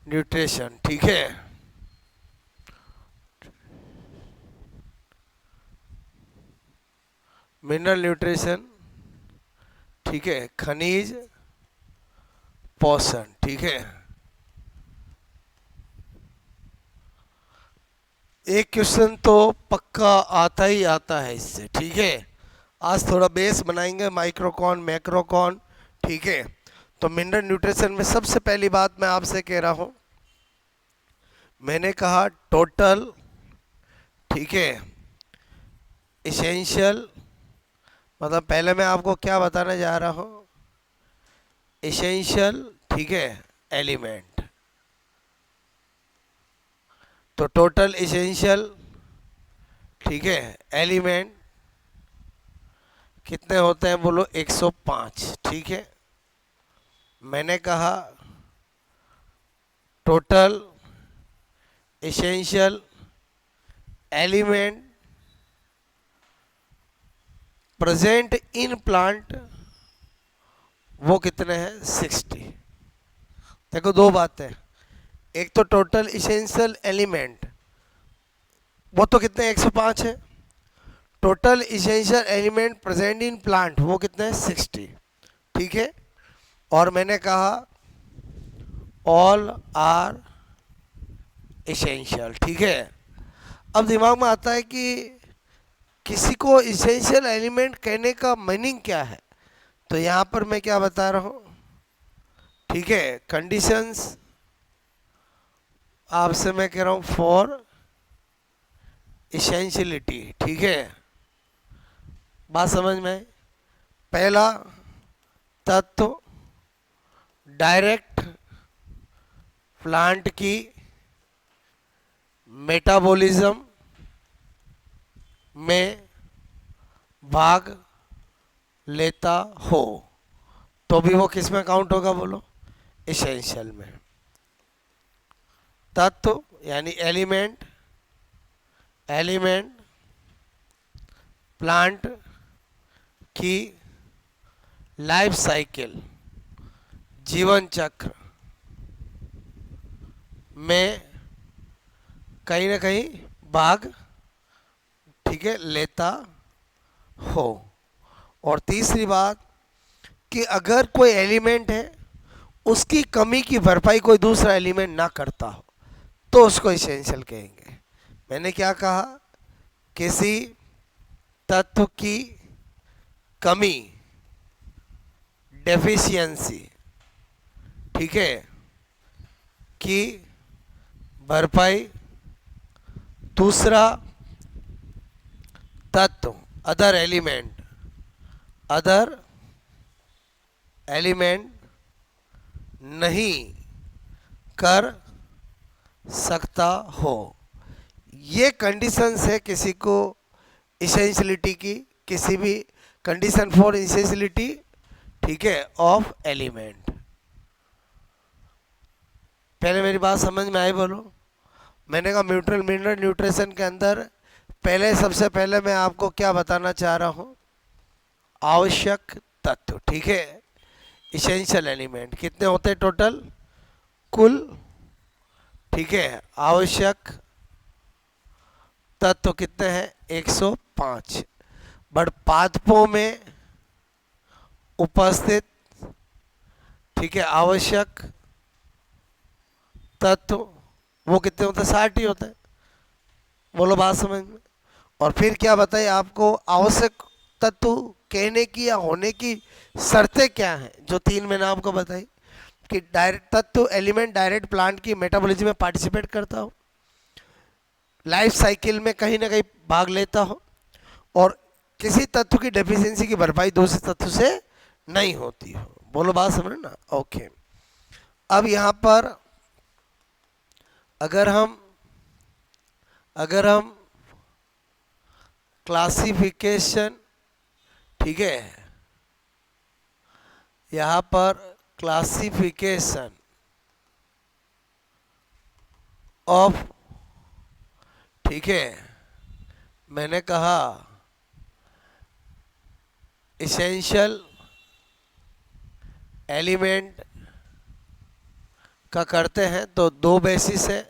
Nutrition, ठीक है। Mineral nutrition, ठीक है। खनिज, पोषण, ठीक है। एक क्वेश्चन तो पक्का आता ही आता है इससे, ठीक है। आज थोड़ा बेस बनाएंगे, माइक्रोकॉन मैक्रोकॉन, ठीक है। तो मिनरल न्यूट्रिशन में सबसे पहली बात मैं आपसे कह रहा हूं, मैंने कहा टोटल, ठीक है। इसेंशियल, मतलब पहले मैं आपको क्या बताने जा रहा हूं, इसेंशियल, ठीक है, एलिमेंट। तो टोटल इसेंशियल, ठीक है, एलिमेंट कितने होते हैं बोलो, 105, ठीक है। मैंने कहा total essential element present in plant, वो कितने हैं, 60। देखो दो बातें, एक तो टोटल इसेंशियल एलिमेंट, वो तो कितने 105 है। Total essential element present in plant वो कितने हैं, 60, ठीक है। और मैंने कहा ऑल आर इसेंशियल, ठीक है। अब दिमाग में आता है कि किसी को इसेंशियल एलिमेंट कहने का मीनिंग क्या है। तो यहां पर मैं क्या बता रहा हूं, ठीक है, कंडीशंस आपसे मैं कह रहा हूं फॉर इसेंशियलिटी, ठीक है। बात समझ में आई? पहला तत्व डायरेक्ट प्लांट की मेटाबॉलिज्म में भाग लेता हो, तो भी वो किस में काउंट होगा बोलो, इसेंशियल में। तत्व यानी एलिमेंट, एलिमेंट प्लांट की लाइफ साइकिल, जीवन चक्र में कहीं ना कहीं भाग, ठीक है, लेता हो। और तीसरी बात कि अगर कोई एलिमेंट है उसकी कमी की भरपाई कोई दूसरा एलिमेंट ना करता हो, तो उसको इसेंशियल कहेंगे। मैंने क्या कहा, किसी तत्व की कमी, डेफिशिएंसी, ठीक है, की भरपाई दूसरा तत्व, अदर एलिमेंट, अदर एलिमेंट नहीं कर सकता हो। ये कंडीशंस है किसी को इसेंशियलिटी की, किसी भी कंडीशन फॉर इसेंशियलिटी, ठीक है, ऑफ एलिमेंट। पहले मेरी बात समझ में आई बोलो। मैंने कहा न्यूट्रल मिनरल न्यूट्रिशन के अंदर पहले, सबसे पहले मैं आपको क्या बताना चाह रहा हूं, आवश्यक तत्व, ठीक है। इसेंशियल एलिमेंट कितने होते हैं टोटल, कुल, ठीक है। आवश्यक तत्व कितने हैं, 105। बट पादपों में उपस्थित, ठीक है, आवश्यक तत्व वो कितने होते हैं, 60 ही होते हैं। बोलो बात समझ में। और फिर क्या बताइए आपको आवश्यक तत्व कहने की या होने की शर्तें क्या हैं, जो तीन मैंने आपको बताई, कि डायरेक्ट तत्व एलिमेंट डायरेक्ट प्लांट की मेटाबॉलिज्म में पार्टिसिपेट करता हो, लाइफ साइकिल में कहीं ना कहीं भाग लेता हो, और किसी तत्व की डेफिशिएंसी की भरपाई दूसरे तत्व से नहीं होती हो। बोलो बात समझ ना, ओके। अब यहां पर अगर हम अगर हम क्लासिफिकेशन, ठीक है, यहां पर क्लासिफिकेशन ऑफ, ठीक है, मैंने कहा इसेंशियल एलिमेंट का करते हैं तो दो बेसिस है।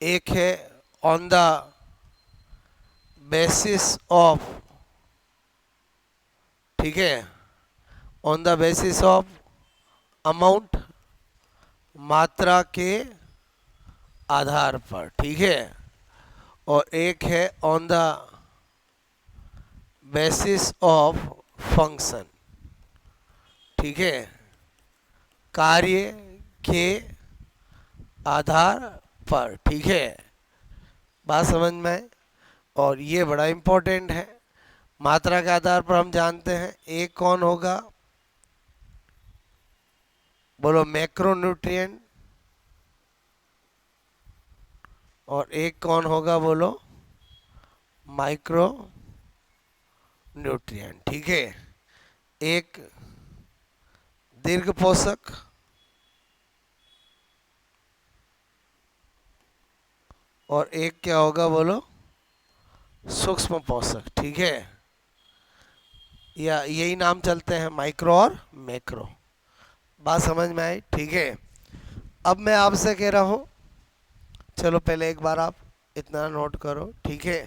एक है ऑन द बेसिस ऑफ, ठीक है, on the basis of amount, मात्रा के आधार पर, ठीक है। और एक है on the basis of function, ठीक है, कार्य के आधार पर, ठीक है। बात समझ में आए? और ये बड़ा इंपॉर्टेंट है। मात्रा के आधार पर हम जानते हैं एक कौन होगा, बोलो मैक्रोन्यूट्रिएंट, और एक कौन होगा, बोलो माइक्रो न्यूट्रिएंट, ठीक है। एक दीर्घ पोषक और एक क्या होगा, बोलो सूक्ष्म पोषक, ठीक है। या यही नाम चलते हैं माइक्रो और मैक्रो। बात समझ में आई? ठीक है। अब मैं आपसे कह रहा हूं, चलो पहले एक बार आप इतना नोट करो, ठीक है।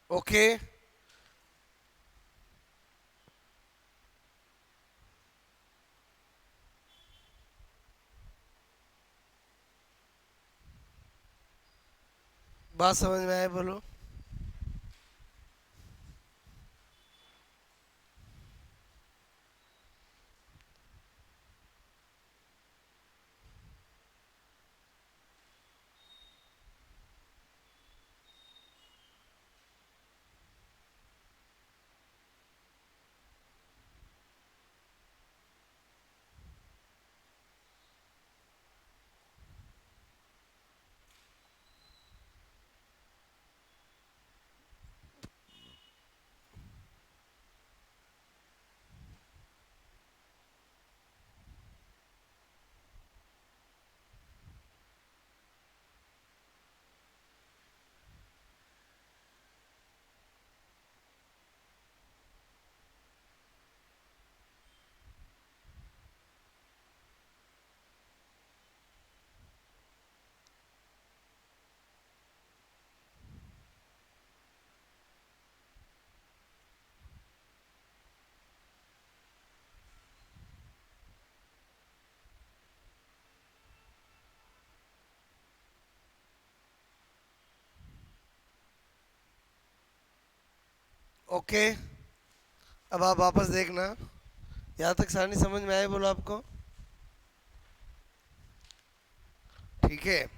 ओके। बात समझ में आए? बोलो। ओके, अब आप वापस देखना, यहाँ तक सारणी समझ में आई बोलो आपको? ठीक है,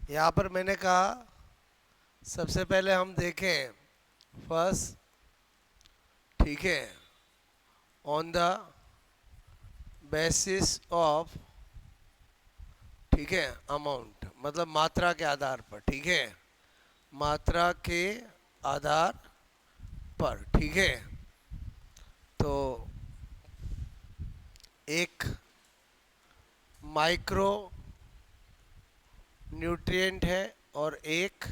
यहाँ पर मैंने कहा सबसे पहले हम देखें फर्स्ट, ठीक है, ऑन द बेसिस ऑफ, ठीक है, अमाउंट मतलब मात्रा के आधार पर, ठीक है, मात्रा के आधार पर, ठीक है। तो एक माइक्रो न्यूट्रिएंट है और एक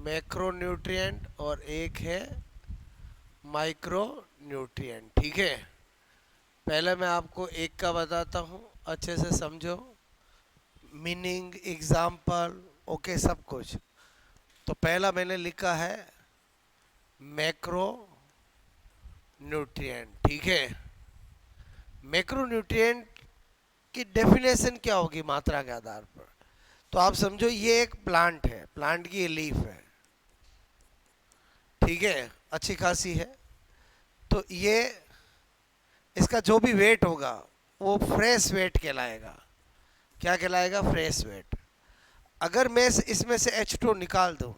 मैक्रो न्यूट्रिएंट और एक है माइक्रो न्यूट्रिएंट, ठीक है। पहले मैं आपको एक का बताता हूँ, अच्छे से समझो, मीनिंग, एग्जाम्पल, ओके, सब कुछ। तो पहला मैंने लिखा है मैक्रो न्यूट्रिएंट, ठीक है। मैक्रो न्यूट्रिएंट की डेफिनेशन क्या होगी मात्रा के आधार पर? तो आप समझो ये एक प्लांट है, प्लांट की ये लीफ है, ठीक है, अच्छी खासी है। तो ये इसका जो भी वेट होगा वो फ्रेश वेट कहलाएगा। क्या कहलाएगा? Fresh weight. अगर मैं इसमें से H2 निकाल दूं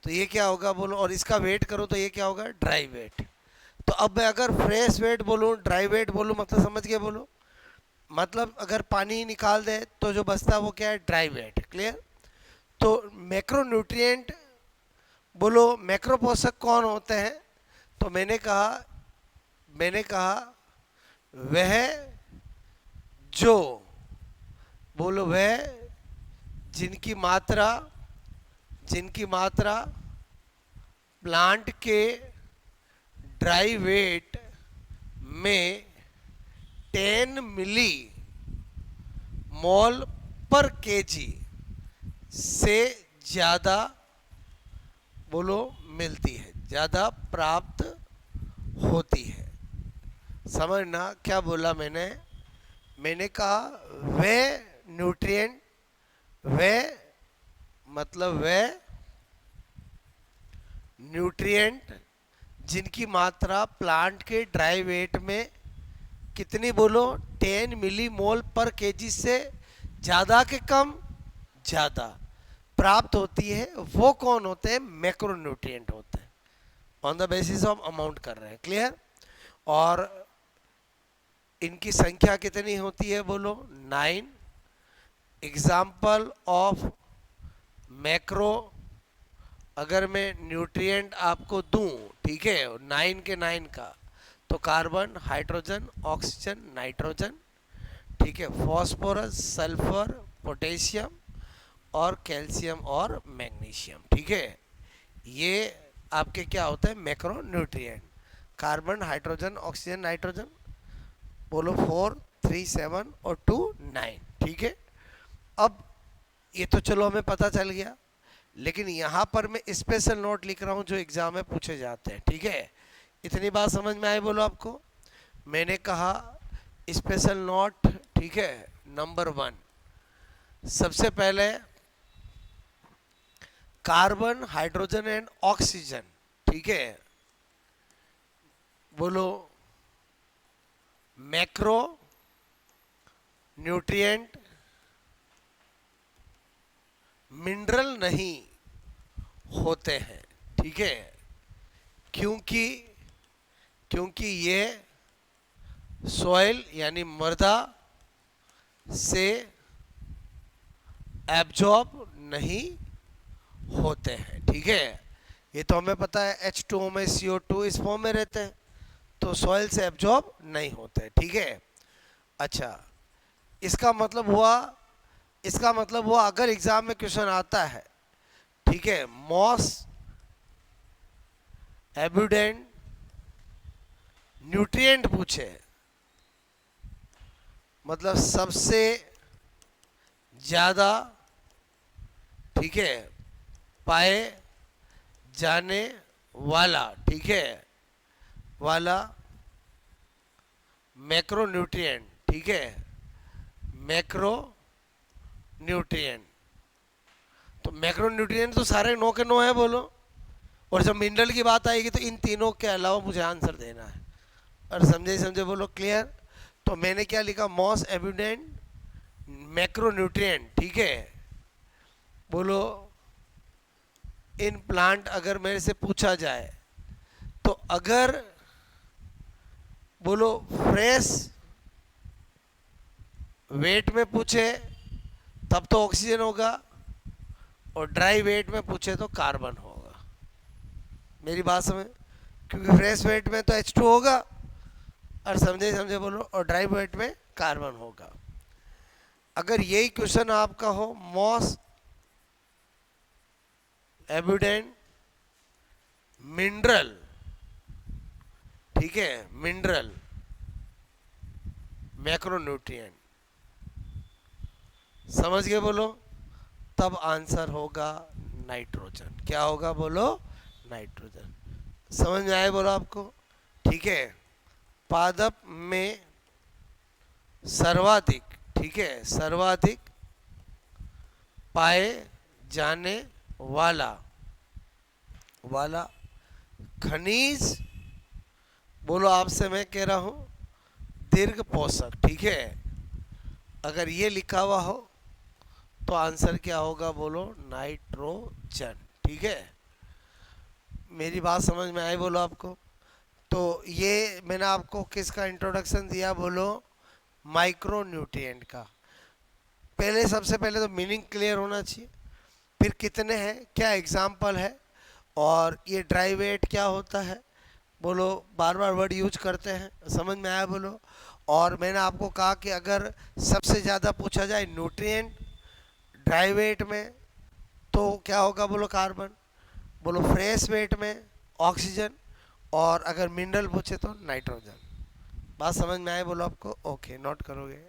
तो ये क्या होगा बोलो, और इसका वेट करो तो ये क्या होगा? Dry weight. तो अब मैं अगर फ्रेश वेट बोलूँ, ड्राई वेट बोलूँ, मतलब समझ गए बोलो? मतलब अगर पानी निकाल दे तो जो बचता है वो क्या है? Dry weight. क्लियर? तो मैक्रो न्यूट्रिएंट बोलो, मैक्रो पोषक कौन होते हैं? तो मैंने कहा वह जो, बोलो, वह जिनकी मात्रा प्लांट के ड्राई वेट में 10 मिली मोल पर केजी से ज़्यादा, बोलो, मिलती है, ज़्यादा प्राप्त होती है। समझना क्या बोला मैंने कहा वे न्यूट्रिएंट, वे मतलब वे न्यूट्रिएंट जिनकी मात्रा प्लांट के ड्राई वेट में कितनी, बोलो, 10 मिली मोल पर केजी से ज़्यादा के कम ज़्यादा प्राप्त होती है, वो कौन होते हैं? मैक्रो न्यूट्रिएंट होते हैं। On the basis of amount कर रहे हैं। क्लियर? और इनकी संख्या कितनी होती है? बोलो, 9। एग्जाम्पल ऑफ मैक्रो, अगर मैं न्यूट्रिएंट आपको दूं, ठीक है, 9 के 9 का, तो कार्बन, हाइड्रोजन, ऑक्सीजन, नाइट्रोजन, ठीक है, फॉस्फोरस, सल्फर, पोटेशियम और कैल्शियम और मैग्नीशियम, ठीक है। ये आपके क्या होता है? Macro nutrient. Carbon, hydrogen, oxygen, nitrogen, बोलो 4, 3, 7 और 2, 9, ठीक है। अब ये तो चलो हमें पता चल गया, लेकिन यहाँ पर मैं स्पेशल नोट लिख रहा हूँ जो एग्जाम में पूछे जाते हैं, ठीक है। इतनी बात समझ में आई बोलो आपको? मैंने कहा स्पेशल नोट, ठीक है, नंबर 1, सबसे पहले कार्बन, हाइड्रोजन एंड ऑक्सीजन, ठीक है, बोलो, मैक्रो न्यूट्रिएंट मिनरल नहीं होते हैं, ठीक है, क्योंकि ये सॉइल यानी मृदा से एब्जॉर्ब नहीं होते हैं, ठीक है। ये तो हमें पता है, H2O में CO2 इस फॉर्म में रहते हैं, तो सॉइल से एब्जॉर्ब नहीं होते, ठीक है। अच्छा, इसका मतलब हुआ अगर एग्जाम में क्वेश्चन आता है, ठीक है, मोस्ट एब्यूडेंट न्यूट्रिएंट पूछे, मतलब सबसे ज्यादा, ठीक है, पाए जाने वाला, ठीक है, वाला मैक्रो न्यूट्रिएंट, ठीक है, मैक्रो न्यूट्रिएंट। तो मैक्रोन्यूट्रिएंट तो सारे नो के नो है बोलो, और जब मिनरल की बात आएगी तो इन तीनों के अलावा मुझे आंसर देना है। और समझे समझे बोलो, क्लियर। तो मैंने क्या लिखा, मोस्ट एब्यूडेंट मैक्रोन्यूट्रिएंट, ठीक है। बोलो इन प्लांट, अगर मेरे से पूछा जाए तो अगर बोलो फ्रेश वेट में पूछे तब तो ऑक्सीजन होगा, और ड्राई वेट में पूछे तो कार्बन होगा। मेरी बात समझ, क्योंकि फ्रेश वेट में तो H2 होगा, और समझे समझे बोलो, और ड्राई वेट में कार्बन होगा। अगर यही क्वेश्चन आपका हो, मोस्ट एब्यूडेंट मिनरल, ठीक है, मिनरल मैक्रोन्यूट्रिएंट, समझ गए बोलो, तब आंसर होगा नाइट्रोजन। क्या होगा बोलो, नाइट्रोजन। समझ में आए बोलो आपको, ठीक है। पादप में सर्वाधिक, ठीक है, सर्वाधिक पाए जाने वाला वाला खनिज, बोलो आपसे मैं कह रहा हूं दीर्घ पोषक, ठीक है। अगर ये लिखा हुआ हो तो आंसर क्या होगा बोलो, नाइट्रोजन, ठीक है। मेरी बात समझ में आई बोलो आपको। तो ये मैंने आपको किसका इंट्रोडक्शन दिया बोलो, माइक्रो न्यूट्रिएंट का। पहले सबसे पहले तो मीनिंग क्लियर होना चाहिए, फिर कितने हैं, क्या एग्जाम्पल है, और ये ड्राई वेट क्या होता है बोलो, बार बार वर्ड यूज करते हैं, समझ में आया बोलो। और मैंने आपको कहा कि अगर सबसे ज़्यादा पूछा जाए न्यूट्रिएंट ड्राई वेट में तो क्या होगा बोलो, कार्बन। बोलो फ्रेश वेट में ऑक्सीजन, और अगर मिनरल पूछे तो नाइट्रोजन। बात समझ में आए बोलो आपको, ओके, नोट करोगे।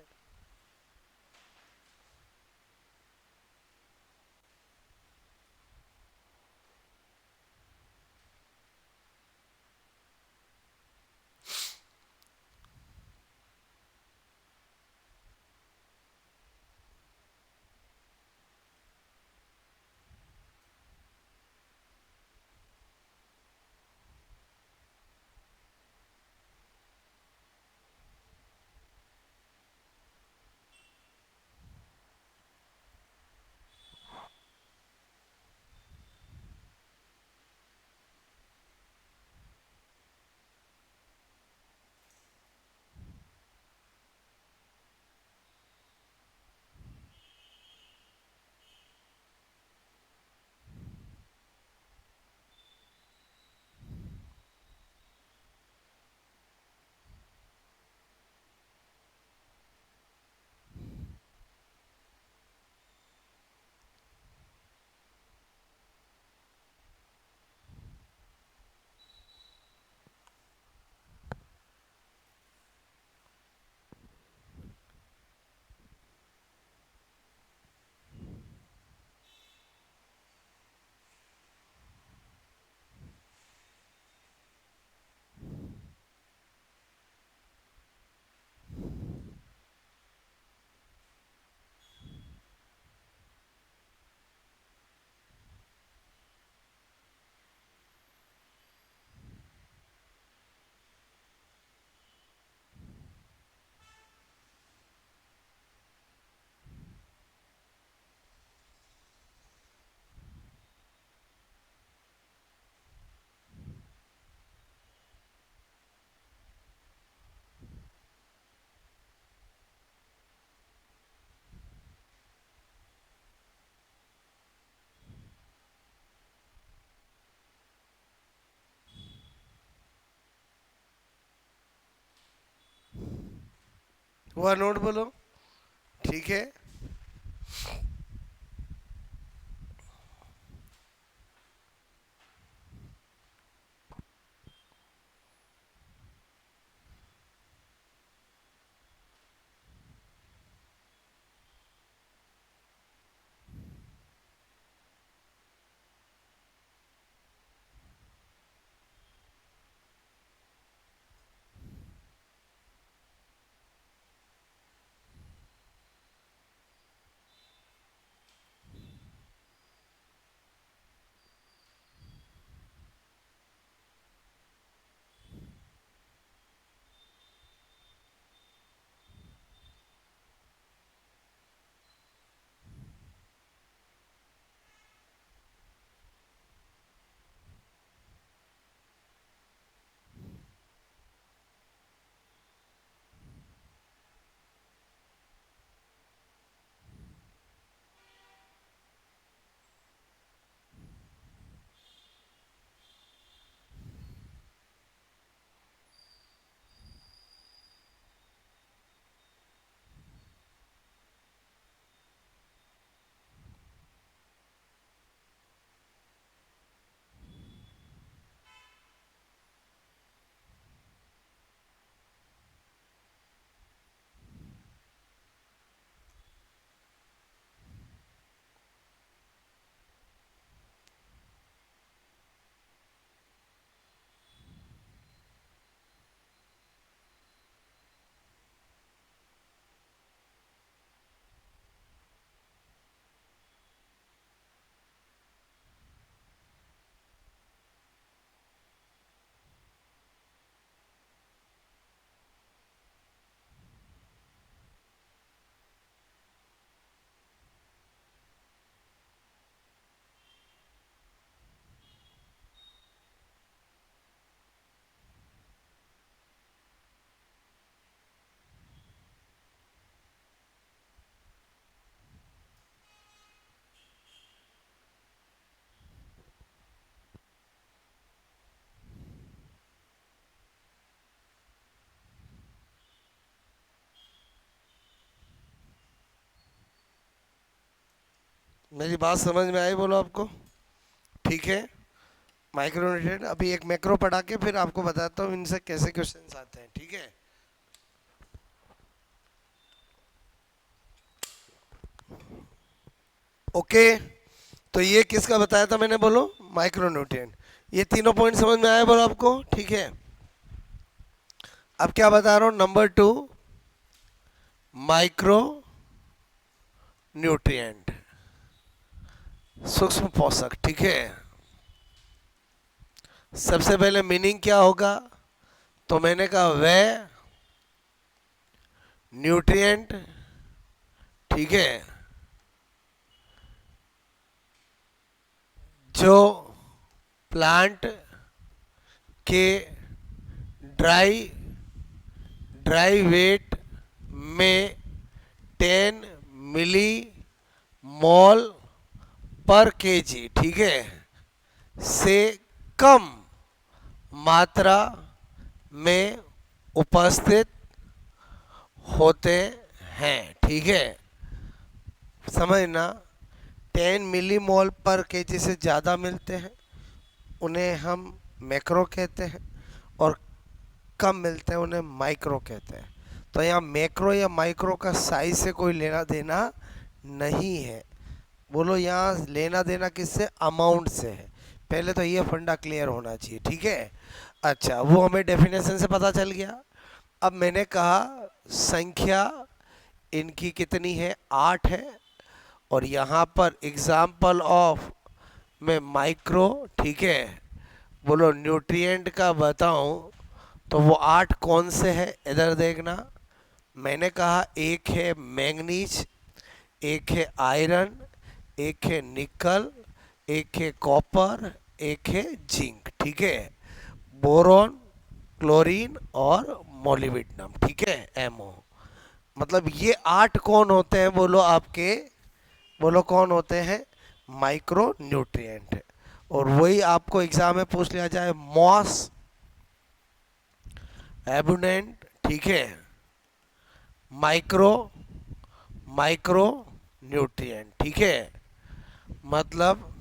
हुआ नोट बोलो, ठीक है। मेरी बात समझ में आई बोलो आपको? ठीक है। माइक्रोन्यूट्रिएंट, अभी एक मैक्रो पढ़ा के फिर आपको बताता हूँ इनसे कैसे क्वेश्चंस आते हैं, ठीक है? ओके, तो ये किसका बताया था मैंने, बोलो? माइक्रोन्यूट्रिएंट। ये तीनों पॉइंट समझ में आए बोलो आपको? ठीक है। अब क्या बता रहा हूँ, नंबर 2, माइक्रो न्यूट्रिएंट, सूक्ष्म पोषक, ठीक है? सबसे पहले मीनिंग क्या होगा? तो मैंने कहा वह न्यूट्रिएंट, ठीक है, जो प्लांट के ड्राई ड्राई वेट में 10 मिली मोल पर केजी, ठीक है, से कम मात्रा में उपस्थित होते हैं, ठीक है? समझना, 10 मिली मोल पर केजी से ज़्यादा मिलते हैं उन्हें हम मैक्रो कहते हैं, और कम मिलते हैं उन्हें माइक्रो कहते हैं। तो यहाँ मैक्रो या माइक्रो का साइज से कोई लेना देना नहीं है। बोलो, यहाँ लेना देना किससे? अमाउंट से है। पहले तो ये फंडा क्लियर होना चाहिए, ठीक है? अच्छा, वो हमें डेफिनेशन से पता चल गया। अब मैंने कहा संख्या इनकी कितनी है? 8 है। और यहाँ पर एग्जाम्पल ऑफ में माइक्रो, ठीक है, बोलो न्यूट्रिएंट का बताऊं तो वो 8 कौन से है? इधर देखना, मैंने कहा एक है मैंगनीज, एक है आयरन, एक है निकल, एक है कॉपर, एक है जिंक, ठीक है? बोरोन, क्लोरीन और मोलिब्डेनम, ठीक है, एमओ। मतलब ये 8 कौन होते हैं बोलो आपके? बोलो कौन होते हैं? Micro nutrient. और वही आपको एग्जाम में पूछ लिया जाए, मॉस एबुनेंट, ठीक है, माइक्रो माइक्रो न्यूट्रिएंट, ठीक है? मतलब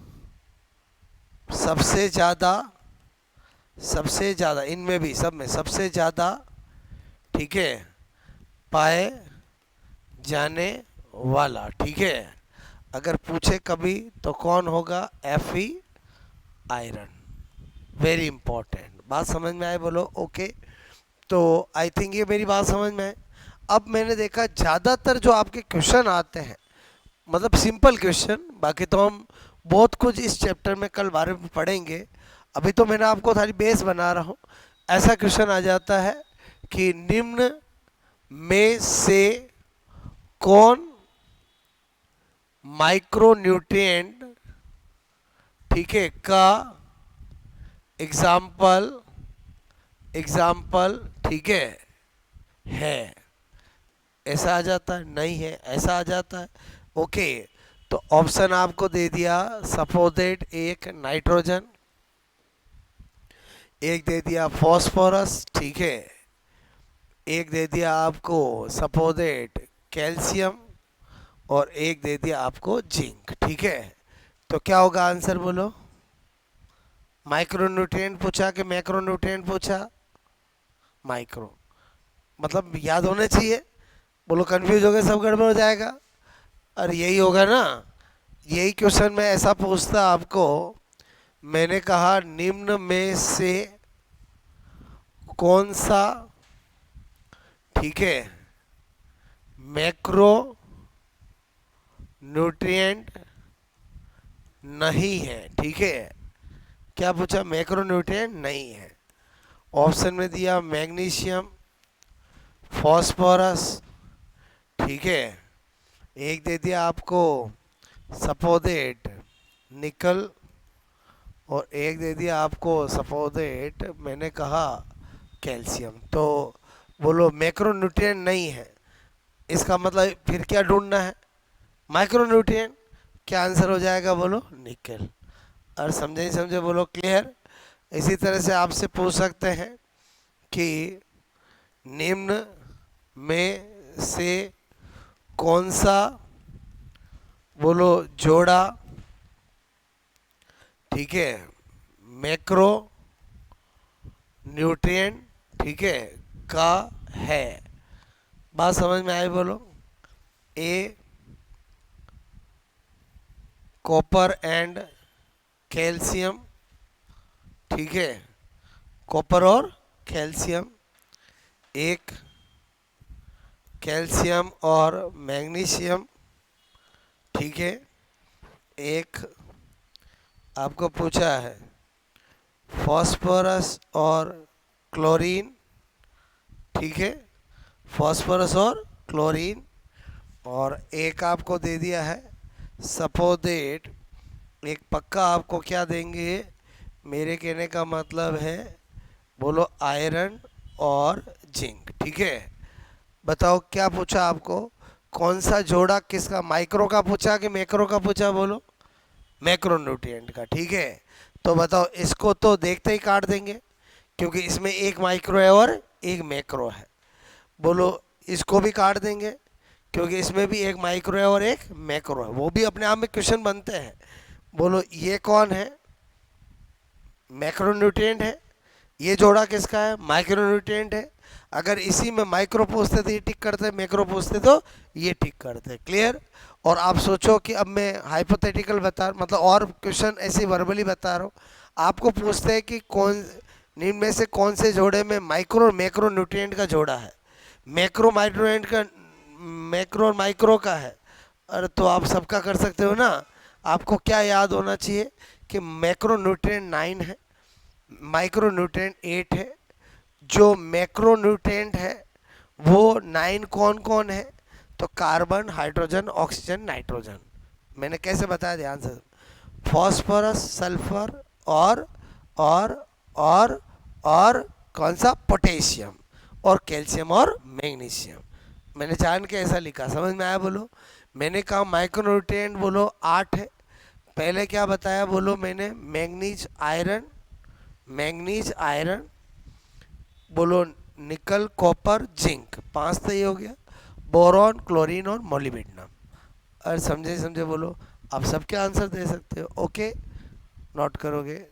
सबसे ज़्यादा इनमें भी, सब में सबसे ज़्यादा, ठीक है, पाए जाने वाला, ठीक है? अगर पूछे कभी तो कौन होगा? Fe, iron. Very important. बात समझ में आए बोलो? ओके। तो आई थिंक ये मेरी बात समझ में आए। अब मैंने देखा ज़्यादातर जो आपके क्वेश्चन आते हैं, मतलब सिंपल क्वेश्चन, बाकी तो हम बहुत कुछ इस चैप्टर में कल बारे में पढ़ेंगे, अभी तो मैंने आपको थारी बेस बना रहा हूँ। ऐसा क्वेश्चन आ जाता है कि निम्न में से कौन माइक्रो न्यूट्रिएंट, ठीक है, का एग्जाम्पल, ठीक है? ऐसा आ जाता है, नहीं है, ऐसा आ जाता है। ओके, तो ऑप्शन आपको दे दिया, सपोजेट एक नाइट्रोजन, एक दे दिया फॉस्फोरस, ठीक है, एक दे दिया आपको सपोजेट कैल्शियम, और एक दे दिया आपको जिंक, ठीक है? तो क्या होगा आंसर बोलो? माइक्रोन्यूट्रिएंट पूछा कि मैक्रोन्यूट्रिएंट पूछा? माइक्रो। मतलब याद होने चाहिए। बोलो कंफ्यूज हो गए, सब गड़बड़ हो जाएगा। अरे यही होगा ना, यही क्वेश्चन मैं ऐसा पूछता आपको, मैंने कहा निम्न में से कौन सा, ठीक है, मैक्रो न्यूट्रिएंट नहीं है, ठीक है? क्या पूछा? मैक्रो न्यूट्रिएंट नहीं है। ऑप्शन में दिया मैग्नीशियम, फॉस्फोरस, ठीक है, एक दे दिया आपको सपोजेट निकल, और एक दे दिया आपको सपोजेट, मैंने कहा कैल्शियम। तो बोलो मैक्रोन्यूट्रिएंट नहीं है, इसका मतलब फिर क्या ढूंढना है? माइक्रोन्यूट्रिएंट। क्या आंसर हो जाएगा बोलो? निकल। और समझे नहीं समझे बोलो? क्लियर? इसी तरह से आपसे पूछ सकते हैं कि निम्न में से कौन सा बोलो जोड़ा, ठीक है, मैक्रो न्यूट्रिएंट, ठीक है, का है। बात समझ में आई? बोलो। ए कॉपर एंड कैल्शियम, ठीक है, कॉपर और कैल्शियम। एक कैल्शियम और मैग्नीशियम, ठीक है। एक आपको पूछा है फॉस्फोरस और क्लोरीन, ठीक है, फॉस्फोरस और क्लोरीन। और एक आपको दे दिया है सपोदेट। एक पक्का आपको क्या देंगे, मेरे कहने का मतलब है, बोलो आयरन और जिंक, ठीक है। बताओ क्या पूछा आपको, कौन सा जोड़ा किसका, माइक्रो का पूछा कि मैक्रो का पूछा? बोलो मैक्रोन्यूट्रिएंट का, ठीक है। तो बताओ, इसको तो देखते ही काट देंगे क्योंकि इसमें एक माइक्रो है और एक मैक्रो है। बोलो इसको भी काट देंगे क्योंकि इसमें भी एक माइक्रो है और एक मैक्रो है, वो भी अपने आप में क्वेश्चन बनते हैं। बोलो ये कौन है, मैक्रोन्यूट्रिएंट है। ये जोड़ा किसका है, माइक्रोन्यूट्रिएंट है। अगर इसी में माइक्रो पूछते तो ये टिक करते, मैक्रो पूछते तो ये टिक करते। क्लियर? और आप सोचो कि अब मैं हाइपोथेटिकल बता, मतलब और क्वेश्चन ऐसे वर्बली बता रहा हूँ। आपको पूछते हैं कि कौन निम्न में से कौन से जोड़े में माइक्रो और मैक्रो न्यूट्रिएंट का जोड़ा है, मैक्रो माइक्रोएंट का, मैक्रो और माइक्रो का है। अरे तो आप सबका कर सकते हो ना। आपको क्या याद होना चाहिए कि मैक्रो न्यूट्रिएंट 9 है, माइक्रो न्यूट्रिएंट 8 है। जो मैक्रो न्यूट्रिएंट है वो 9 कौन कौन है, तो कार्बन, हाइड्रोजन, ऑक्सीजन, नाइट्रोजन। मैंने कैसे बताया, ध्यान से। फॉस्फोरस, सल्फर और और और और कौन सा, पोटेशियम और कैल्शियम और मैग्नीशियम। मैंने जान के ऐसा लिखा, समझ में आया? बोलो। मैंने कहा माइक्रोन्यूट्रिएंट बोलो 8 है। पहले क्या बताया, बोलो मैंने, मैग्नीज आयरन, मैग्नीज आयरन, बोलो निकल कॉपर जिंक, 5 तो ये हो गया। बोरॉन, क्लोरीन और मोलिब्डेनम। अरे समझे समझे? बोलो। आप सबके आंसर दे सकते हो, ओके। नोट करोगे?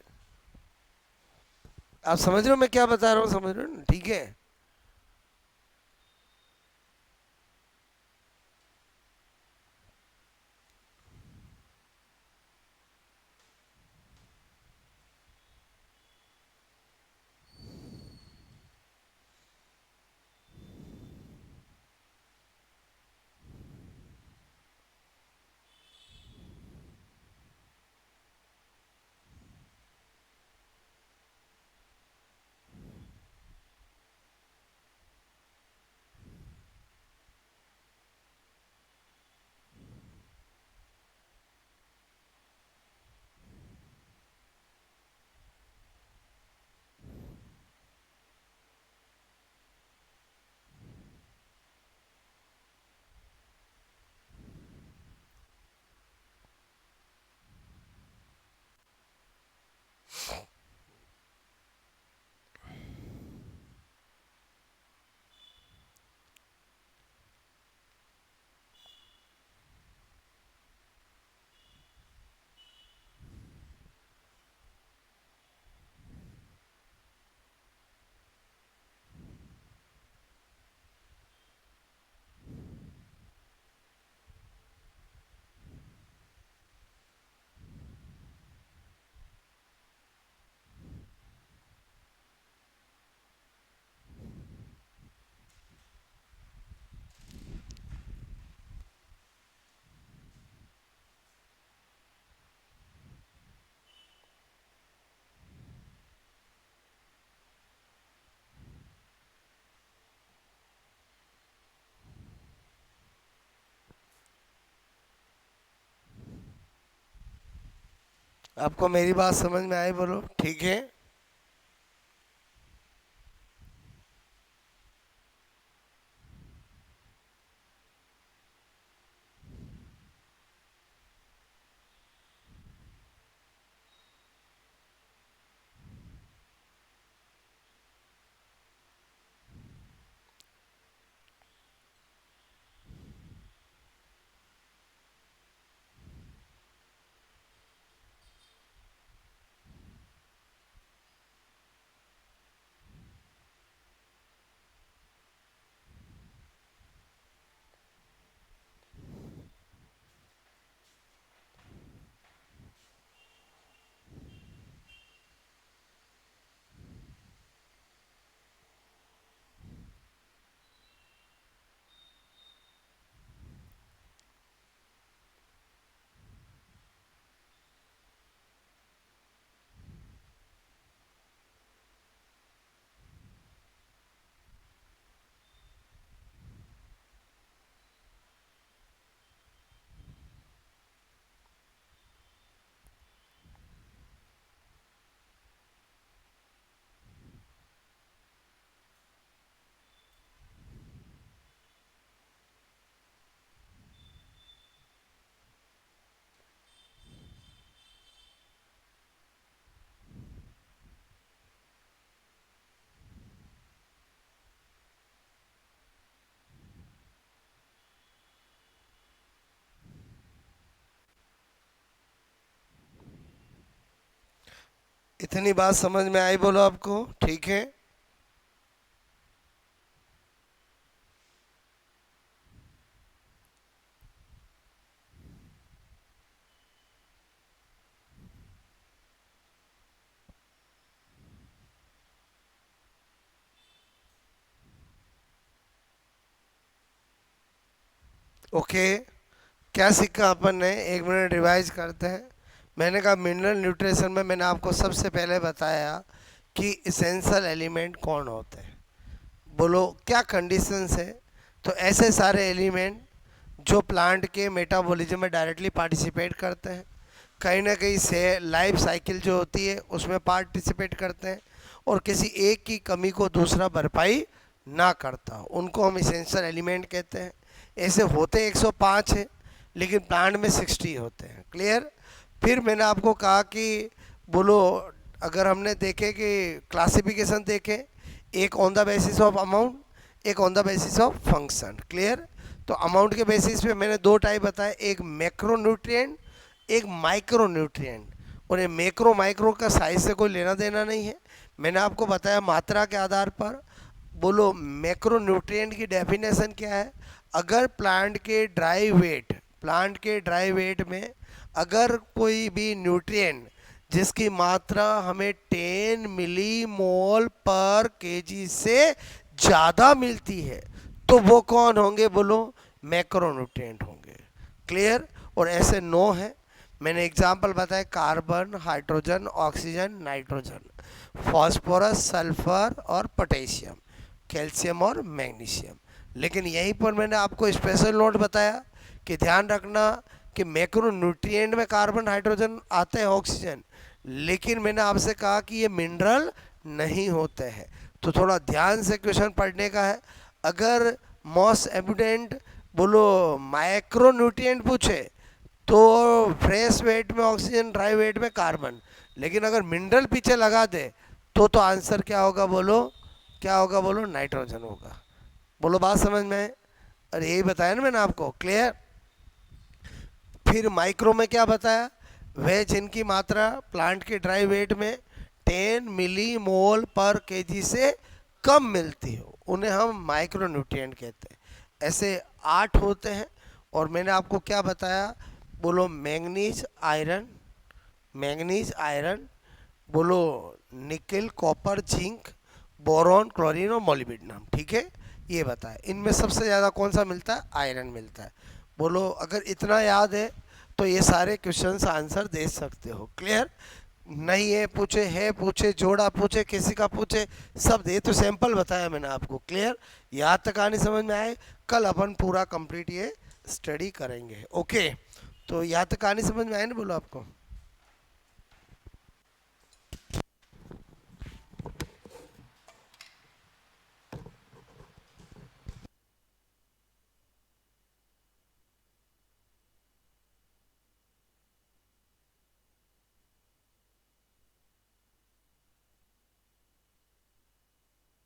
आप समझ रहे हो मैं क्या बता रहा हूँ? समझ रहे हो ना? ठीक है। आपको मेरी बात समझ में आई? बोलो ठीक है। इतनी बात समझ में आई बोलो आपको? ठीक है। ओके, क्या सीखा अपन ने? एक मिनट रिवाइज करते हैं। मैंने कहा मिनरल न्यूट्रिशन में मैंने आपको सबसे पहले बताया कि इसेंशियल एलिमेंट कौन होते हैं। बोलो क्या कंडीशंस है? तो ऐसे सारे एलिमेंट जो प्लांट के मेटाबॉलिज्म में डायरेक्टली पार्टिसिपेट करते हैं, कहीं ना कहीं से लाइफ साइकिल जो होती है उसमें पार्टिसिपेट करते हैं, और किसी एक की कमी को दूसरा भरपाई ना करता, उनको हम इसेंशियल एलिमेंट कहते हैं। ऐसे होते 105 है, लेकिन प्लांट में 60 होते हैं। क्लियर? फिर मैंने आपको कहा कि बोलो अगर हमने देखे कि क्लासिफिकेशन देखें, एक on the basis of amount, एक on the basis of function. Clear? तो अमाउंट के बेसिस पे मैंने दो टाइप बताए, एक मैक्रो न्यूट्रिएंट, एक माइक्रो न्यूट्रिएंट। और ये मैक्रो माइक्रो का साइज से कोई लेना देना नहीं है, मैंने आपको बताया मात्रा के आधार पर। बोलो मैक्रो न्यूट्रिएंट की डेफिनेशन क्या है? अगर प्लांट के ड्राई वेट, प्लांट के ड्राई वेट में अगर कोई भी न्यूट्रिएंट जिसकी मात्रा हमें 10 मिली मोल पर केजी से ज़्यादा मिलती है, तो वो कौन होंगे? बोलो मैक्रो न्यूट्रिएंट होंगे। क्लियर? और ऐसे 9 है, मैंने एग्जाम्पल बताया, carbon, hydrogen, oxygen, nitrogen, phosphorus, sulphur और पोटेशियम, कैल्शियम और मैग्नीशियम। लेकिन यहीं पर मैंने आपको स्पेशल नोट बताया कि ध्यान रखना कि मैक्रो न्यूट्रिएंट में कार्बन, हाइड्रोजन आते हैं, ऑक्सीजन, लेकिन मैंने आपसे कहा कि ये मिनरल नहीं होते हैं। तो थोड़ा ध्यान से क्वेश्चन पढ़ने का है। अगर मोस्ट एविडेंट बोलो माइक्रो न्यूट्रिएंट पूछे तो फ्रेश वेट में ऑक्सीजन, ड्राई वेट में कार्बन, लेकिन अगर मिनरल पीछे लगा दे तो आंसर क्या होगा? बोलो क्या होगा? बोलो नाइट्रोजन होगा। बोलो बात समझ में है? अरे यही बताया ना मैंने आपको। क्लियर? फिर माइक्रो में क्या बताया? वह जिनकी मात्रा प्लांट के ड्राई वेट में 10 मिली मोल पर केजी से कम मिलती हो, उन्हें हम माइक्रो न्यूट्रिएंट कहते हैं। ऐसे 8 होते हैं। और मैंने आपको क्या बताया? बोलो मैंगनीज आयरन, मैंगनीज आयरन, बोलो निकल, कॉपर, जिंक, बोरॉन, क्लोरीन और मोलिब्डेनम। ठीक है, ये बताया। इनमें सबसे ज़्यादा कौन सा मिलता है? आयरन मिलता है। बोलो अगर इतना याद है तो ये सारे क्वेश्चंस आंसर दे सकते हो। क्लियर? नहीं है पूछे, है पूछे, जोड़ा पूछे, किसी का पूछे, सब दे। तो सैंपल बताया मैंने आपको। क्लियर? यहाँ तक कहानी समझ में आए? कल अपन पूरा कंप्लीट ये स्टडी करेंगे। ओके, तो यहाँ तक कहानी समझ में आए ना? बोलो आपको।